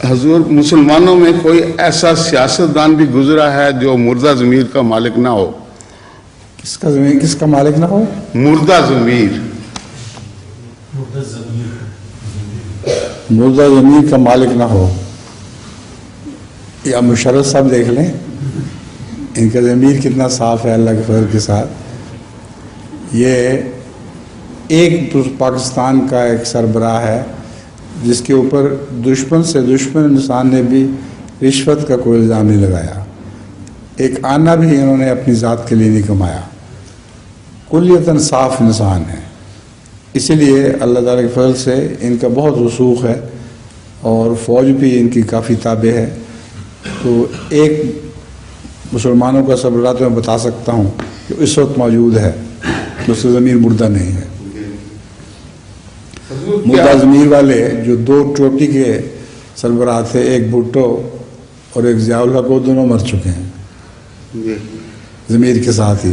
حضور مسلمانوں میں کوئی ایسا سیاستدان بھی گزرا ہے جو مردہ ضمیر کا مالک نہ ہو؟ کس کا ضمیر کس کا مالک نہ ہو؟ مردہ ضمیر، مردہ ضمیر کا مالک نہ ہو؟ یا مشرف صاحب دیکھ لیں، ان کا ضمیر کتنا صاف ہے اللہ کے فضل کے ساتھ۔ یہ ایک پاکستان کا ایک سربراہ ہے جس کے اوپر دشمن سے دشمن انسان نے بھی رشوت کا کوئی الزام نہیں لگایا، ایک آنا بھی انہوں نے اپنی ذات کے لیے نہیں کمایا، کلیتاً صاف انسان ہے۔ اسی لیے اللہ تعالیٰ کے فضل سے ان کا بہت رسوخ ہے اور فوج بھی ان کی کافی تابع ہے۔ تو ایک مسلمانوں کا سربراہ تو میں بتا سکتا ہوں کہ اس وقت موجود ہے، اس کا ضمیر مردہ نہیں ہے۔ مردہ ضمیر والے جو دو چوٹی کے سربراہ تھے، ایک بھٹو اور ایک ضیاء الحق، وہ دونوں مر چکے ہیں ضمیر کے ساتھ ہی۔